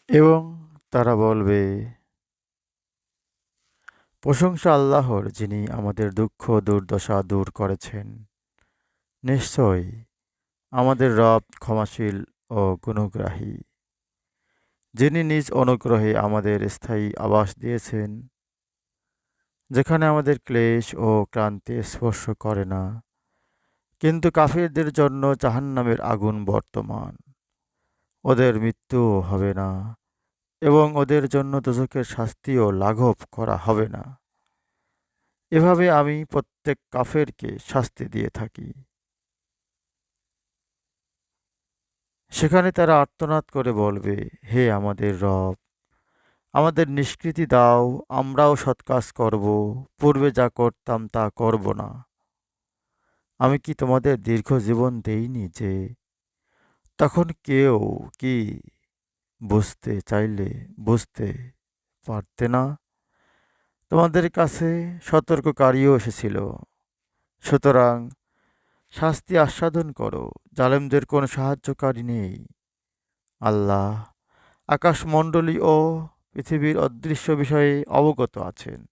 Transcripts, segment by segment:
এবং তারা বলবে, প্রশংসা আল্লাহর, যিনি আমাদের দুঃখ দুর্দশা দূর করেছেন। নিশ্চয়ই আমাদের রব ক্ষমাশীল ও গুণগ্রাহী, যিনি নিজ অনুগ্রহে আমাদের স্থায়ী আবাস দিয়েছেন, যেখানে আমাদের ক্লেশ ও ক্লান্তি স্পর্শ করে না। কিন্তু কাফিরদের জন্য জাহান্নামের আগুন বর্তমান, ওদের মৃত্যুও হবে না এবং ওদের জন্য দোজখের শাস্তিও লাঘব করা হবে না। এভাবে আমি প্রত্যেক কাফেরকে শাস্তি দিয়ে থাকি। সেখানে তারা আর্তনাদ করে বলবে, হে আমাদের রব, আমাদের নিষ্কৃতি দাও, আমরাও সৎ কাজ করব, পূর্বে যা করতাম তা করব না। আমি কি তোমাদের দীর্ঘ জীবন দেইনি যে? তখন কেউ কি বুঝতে চাইলে বুঝতে পারতে না? তোমাদের কাছে সতর্ককারীও এসেছিল। সুতরাং শাস্তি আস্বাদন করো, জালেমদের কোনো সাহায্যকারী নেই। আল্লাহ আকাশমণ্ডলী ও পৃথিবীর অদৃশ্য বিষয়ে অবগত আছেন।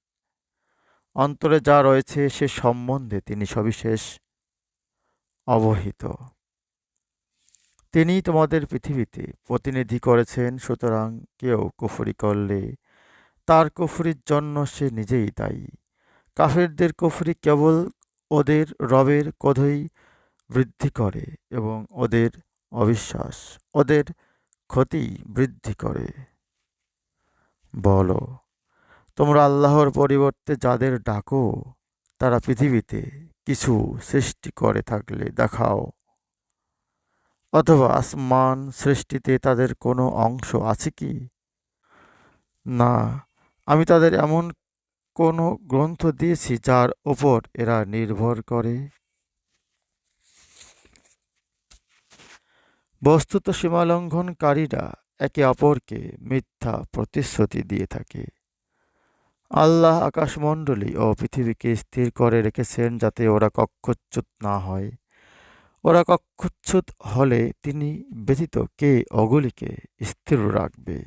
অন্তরে যা রয়েছে সে সম্বন্ধে তিনি সবিশেষ অবহিত। তিনি তোমাদের পৃথিবীতে প্রতিনিধি করেছেন, সুতরাং কেউ কুফরি করলে তার কুফরির জন্য সে নিজেই দায়ী। কাফেরদের কুফরি কেবল ওদের রবের ক্রোধই বৃদ্ধি করে এবং ওদের অবিশ্বাস ওদের ক্ষতি বৃদ্ধি করে। বলো, তোমরা আল্লাহর পরিবর্তে যাদের ডাকো, তারা পৃথিবীতে কিছু সৃষ্টি করে থাকলে দেখাও, অথবা আসমান সৃষ্টিতে তাদের কোনো অংশ আছে কি? না, আমি তাদের এমন কোনো গ্রন্থ দিয়েছি যার ওপর এরা নির্ভর করে? বস্তুত সীমালঙ্ঘনকারীরা একে অপরকে মিথ্যা প্রতিশ্রুতি দিয়ে থাকে। আল্লাহ আকাশমণ্ডলী ও পৃথিবীকে স্থির করে রেখেছেন যাতে ওরা কক্ষচ্যুত না হয়। ওরা কক্ষচ্যুত হলে তিনি ব্যতীত কে ওগুলিকে স্থির রাখবে?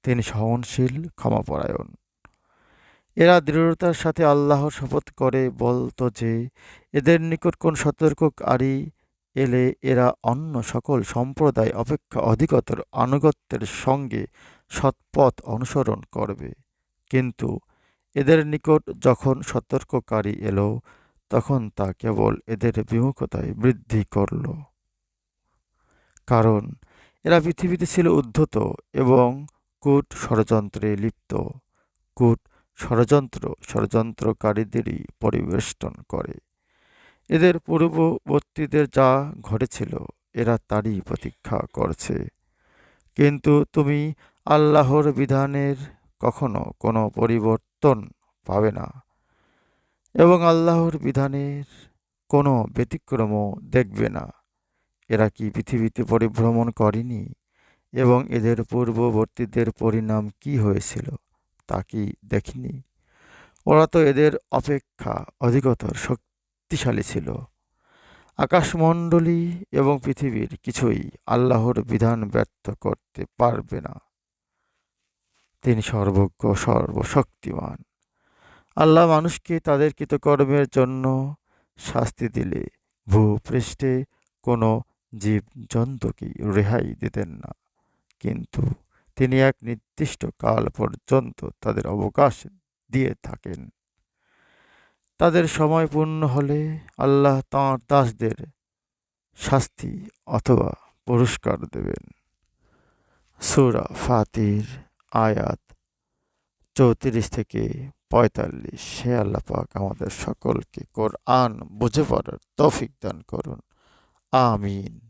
তিনি সহনশীল, ক্ষমাপরায়ণ। এরা দৃঢ়তার সাথে আল্লাহর শপথ করে বলতো যে, এদের নিকট কোন সতর্ককারী এলে এরা অন্য সকল সম্প্রদায় অপেক্ষা অধিকতর আনুগত্যের সঙ্গে সৎপথ অনুসরণ করবে। কিন্তু এদের নিকট যখন সতর্ককারী এলো, তখন তা কেবল এদের বিমুখতায় বৃদ্ধি করল। কারণ এরা পৃথিবীতে ছিল উদ্ধত এবং কূট ষড়যন্ত্রে লিপ্ত। কূট ষড়যন্ত্রকারীদেরই পরিবেষ্টন করে। এদের পূর্ববর্তীদের যা ঘটেছিল এরা তারই প্রতীক্ষা করছে। কিন্তু তুমি আল্লাহর বিধানের কখনো কোনো পরিবর্তন পাবে না এবং আল্লাহর বিধানের কোনো ব্যতিক্রমও দেখবে না। এরা কি পৃথিবীতে পরিভ্রমণ করেনি এবং এদের পূর্ববর্তীদের পরিণাম কি হয়েছিল তা কি দেখেনি? ওরা তো এদের অপেক্ষা অধিকতর শক্তিশালী ছিল। আকাশমণ্ডলী এবং পৃথিবীর কিছুই আল্লাহর বিধান ব্যর্থ করতে পারবে না। তিনি সর্বজ্ঞ, সর্বশক্তিমান। আল্লাহ মানুষকে তাদের কৃতকর্মের জন্য শাস্তি দিলে ভূপৃষ্ঠে কোনো জীবজন্তুকেই রেহাই দিতেন না। কিন্তু তিনি এক নির্দিষ্ট কাল পর্যন্ত তাদের অবকাশ দিয়ে থাকেন। তাদের সময় পূর্ণ হলে আল্লাহ তাঁর দাসদের শাস্তি অথবা পুরস্কার দেবেন। সূরা ফাতির আয়াত 34 থেকে 45। হে আল্লাহ পাক আমাদের সকলকে কোরআন বুঝে পড়ার তৌফিক দান করুন। আমিন।